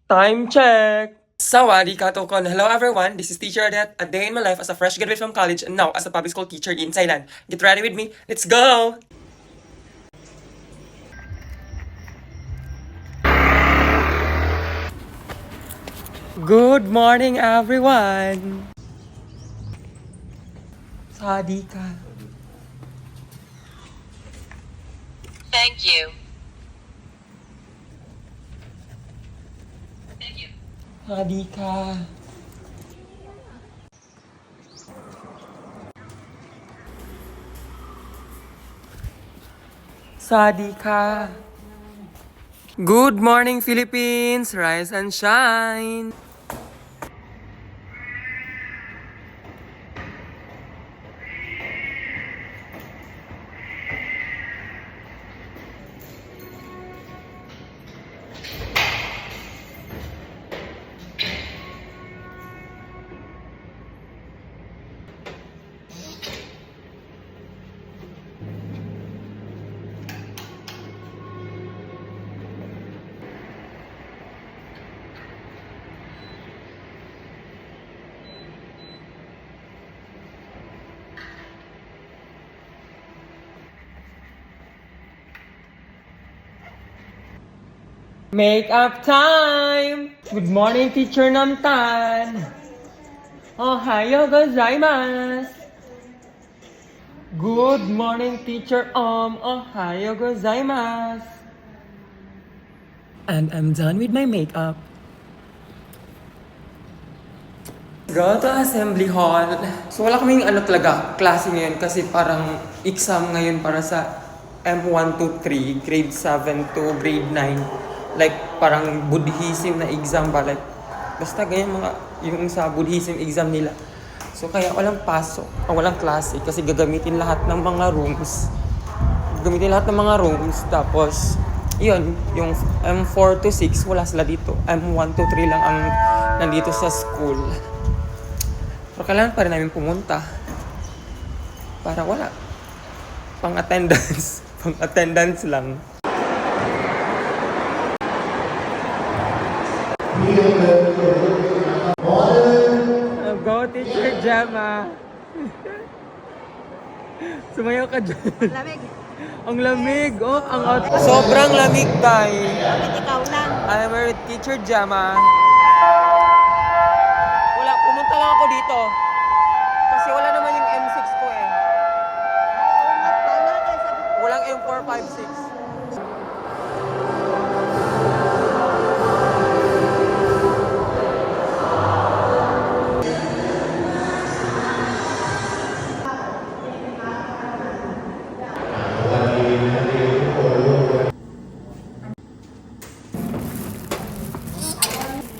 Time check! Sawadee ka Tokon. Hello everyone, this is Teacher Adet, a day in my life as a fresh graduate from college and now as a public school teacher in Thailand. Get ready with me, let's go! Good morning everyone! Sawadee ka. Thank you. Sawadee ka. Sawadee ka. Good morning Philippines! Rise and shine! Makeup time! Good morning, Teacher Namtan! Ohayo gozaimasu! Good morning, Teacher Ohayo gozaimasu! And I'm done with my makeup. Go to Assembly Hall. So wala kaming talaga, klase ngayon kasi parang exam ngayon para sa M1 to 3, grade 7 to grade 9. Like parang Buddhism na exam ba, like basta ganyan mga yung sa Buddhism exam nila. So kaya walang pasok, walang klase kasi gagamitin lahat ng mga rooms. Tapos yun, yung M4 to 6 wala sila dito. M1 to 3 lang ang nandito sa school. Pero kailangan pa rin namin pumunta. Para wala. Pang attendance lang. Go, Teacher Gemma. Sumayaw ka dyan. Lamig. Ang lamig. Oh, sobrang lamig, tay. Bakit ikaw lang? I'm with Teacher Gemma. Wala, pumunta lang ako dito. Kasi wala naman yung M6 ko eh. Walang M4, 5, 6.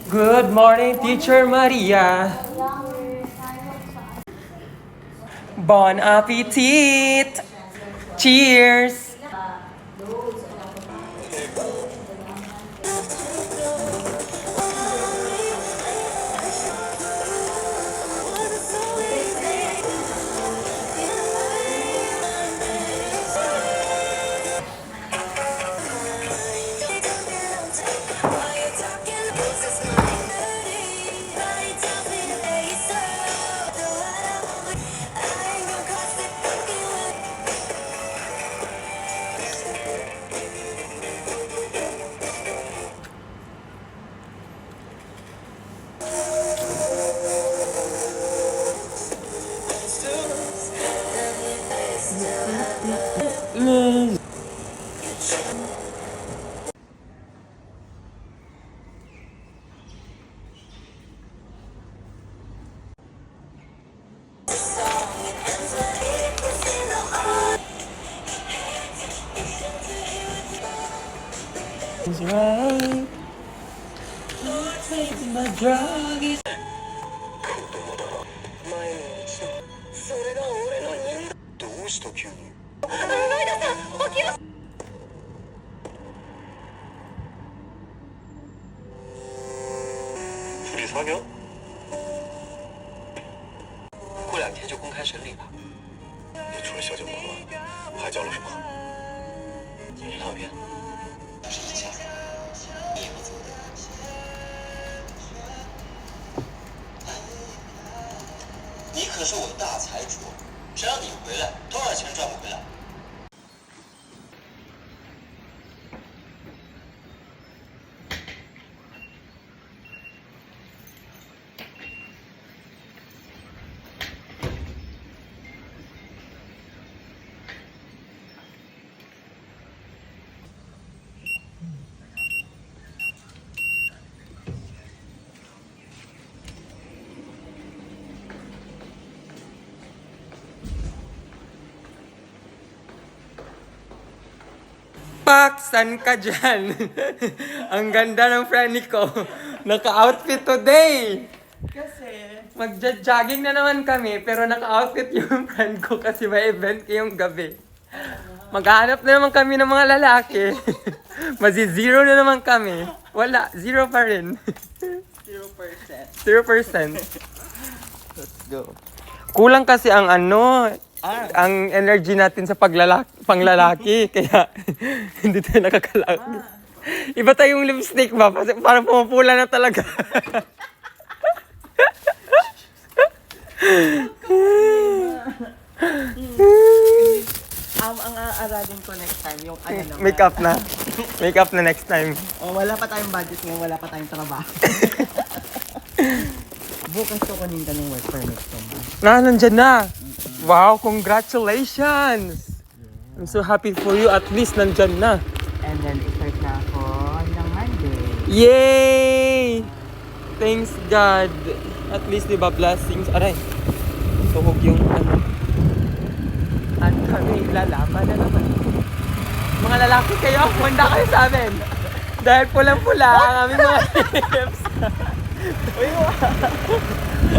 Good morning, Teacher Maria. Bon appetit! Cheers! It's right. My drug is どうした急に处理发表过2天就公开审理了也出了小酒馆了还交了什么领导院不是之前可是我大财主，只要你回来，多少钱赚不回来？ Pak, san ka dyan? Ang ganda ng friend ko. Naka-outfit today. Kasi, Magja-jogging na naman kami, pero naka-outfit yung friend ko kasi may event ngayong gabi. Maghahanap na naman kami ng mga lalaki. Mazi-zero na naman kami. Wala, zero pa rin. 0%. 0%. Let's go. Kulang kasi ang ang energy natin sa panglalaki, kaya hindi tayo nakakalaki. Iba tayong lipstick ba? Parang pumupula na talaga. Ang aaralin ko next time, yung ano naman. Makeup na. Makeup na next time. Oh, wala pa tayong budget ngayon, wala pa tayong trabaho. Bukas ko kunin ka ng work permit ko. Nandyan na. Wow, congratulations! I'm so happy for you. At least nandyan na. And then, start na ako ng Monday. Yay! Thanks God. At least, di ba, blessings. Aray, tuhog yung ano. At kami, lalaban na naman. Mga lalaki kayo, manda kayo sa amin. Dahil pulang-pula ang aming mga lips.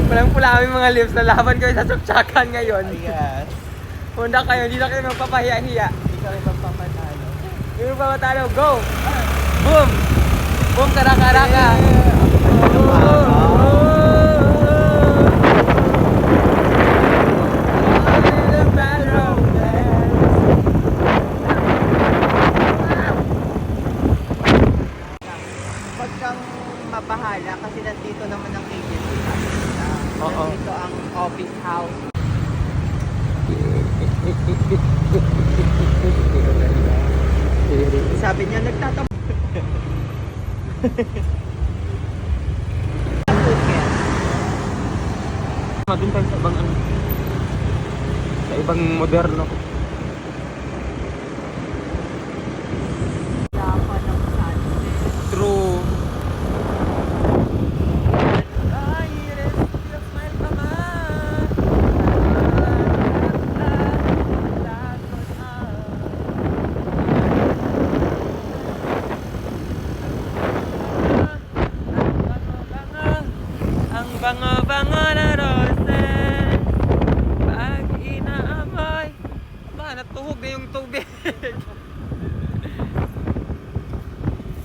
Pulang-pula ang aming mga lips. Lalaban kayo sa tsuktsakan ngayon. Yes. Manda kayo, hindi na kayo magpapahiya-hiya. Hindi kami magpapatalo. Yung magpapatalo, go! Boom! Boom, karaka-raka! Huwag kang mabahala kasi nandito naman ang agency. Oo. Nandito ang office house. Sabi niya, nagtatampo. Doon tayo sa ibang ano. Sa ibang moderno. True. Ang bango-bango na roses pag inaamoy. Ba, natuhog na yung tubig.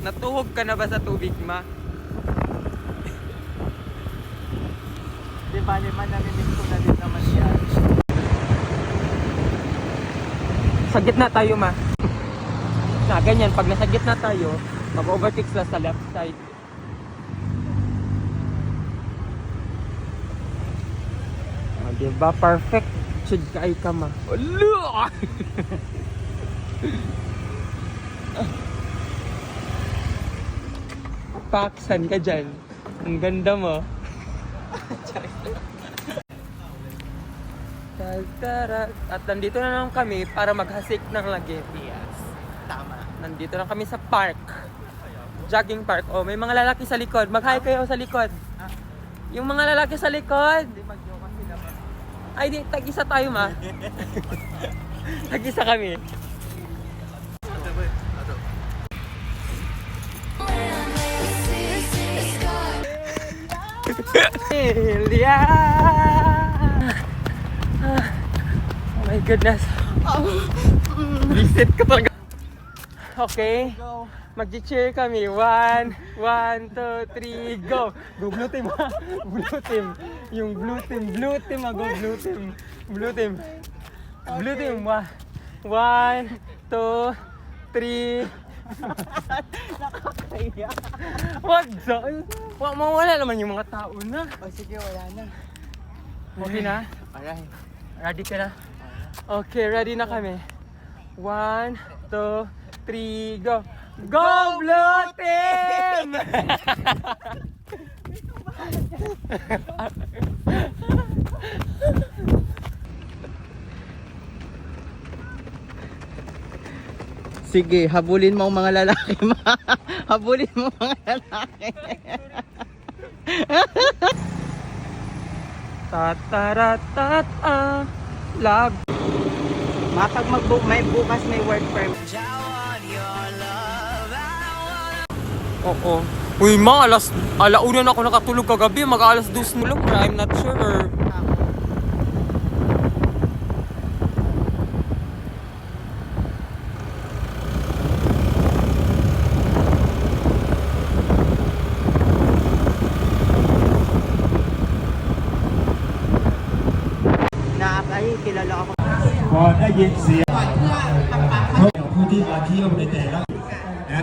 Natuhog ka na ba sa tubig, ma? Di ba naman naminig ko na din naman yan. Sa gitna tayo, ma. Na, ganyan. Pag nasa gitna tayo, mag-overtake sila sa left side. Ah, diba? Perfect. Should ka ay ka, ma. Wala! Paksan ka dyan. Ang ganda mo. At nandito na naman kami para maghasik ng lagim. Yes. Tama. Nandito na kami sa park. Jogging park. Oh, may mga lalaki sa likod. Mag-hi kayo sa likod. Yung mga lalaki sa likod. Hindi mag-joke sila ba? Ay, di. Tag-isa tayo, ma. Tag-isa kami. Elia! Oh my goodness. Visit ka talaga. Okay. Go. Mag-cheer kami. 1, 2, 3, go! Go blue team, ha? Blue team. Yung blue team. Blue team, ha? Go blue team. Blue team. Blue team. 1, 2, 3. Nakakaya. Wag! Mawala naman yung mga tao na. O sige, wala na. Okay na? Alright. Ready ka na? Okay, ready na kami. 1, 2, 3, go! Go Blue Team! Sige, habulin mo ang mga lalaki. Habulin mo ang mga lalaki. Tataratat lag. Mapag may bukas may work permit. Oo. Uy ma, alauna na ako nakatulog kagabi. Mag-alas 2 na lang. I'm not sure. Ay, kilala ako. พอได้ยินเสียงผู้ที่มาเที่ยวในแต่ละ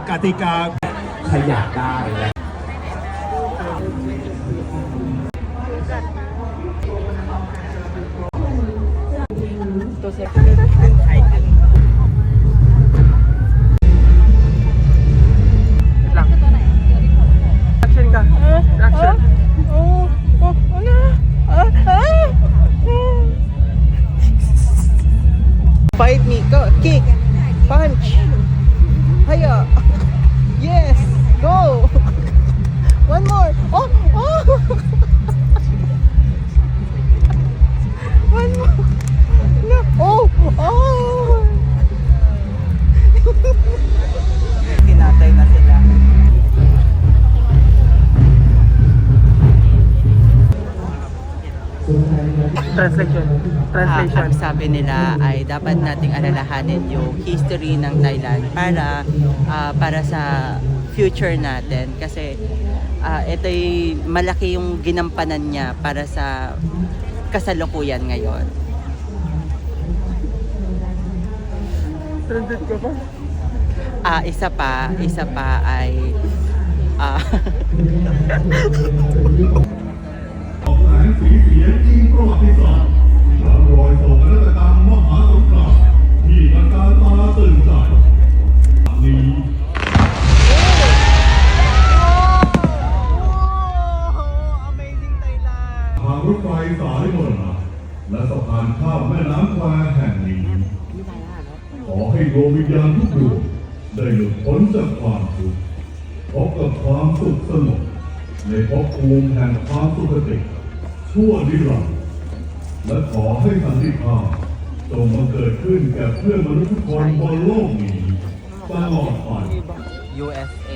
กติกาขยับได้และ lang. Action ka. Action. Fight me, go, kick, punch. Hiya. Yes, go. One more. Oh, oh. One more. No. Oh, oh. Tinatay na sila. Translation. Ang sabi nila ay dapat nating alalahanin yung history ng Thailand para sa future natin kasi ito'y malaki yung ginampanan niya para sa kasalukuyan ngayon. Translate ka ba? Isa pa ay ออกแสงสีเสียงจริงประวัติศาสตร์ตามรอยโศกนาฏกรรมมหาสงครามที่บรรดาตาตื่นใจนี้ Amazing Thailand! ทางรถไฟสายมรณะและสะพานข้ามแม่น้ำแควแห่งนี้ขอให้ดวงวิญญาณทุกดวงได้หลุดพ้นจากความทุกข์พบกับความสุขสงบในภพภูมิแห่งความสุขติชั่วนิรันดร์และขอให้สันติภาพจงมาเกิดขึ้นแก่เพื่อนมนุษย์ทุกคนบนโลกนี้ตลอดไป USA.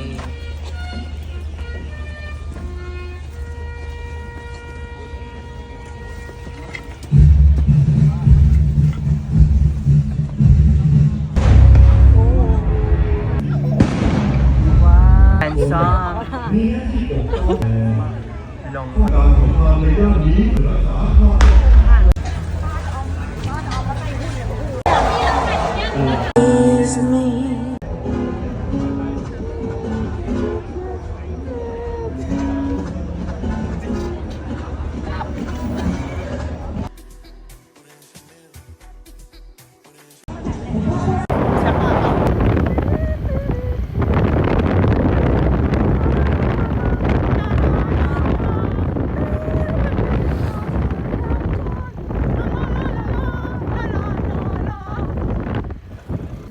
Handsome. การสงครามในด้านนี้รักษาชาติ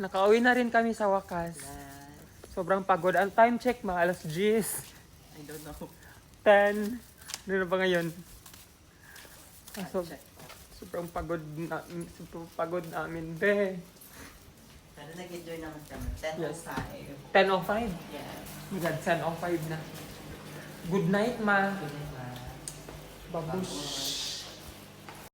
Nakauwi na rin kami sa wakas. Sobrang pagod. Ang time check, mga alas 10. I don't know. 10. Ano ba ngayon? Sobrang pagod namin, be. Pero nag-enjoy naman kami. 10 Yes. 5. 10:05. Yes. My God, 10:05 na. Good night, ma. Good night, ma. Babush.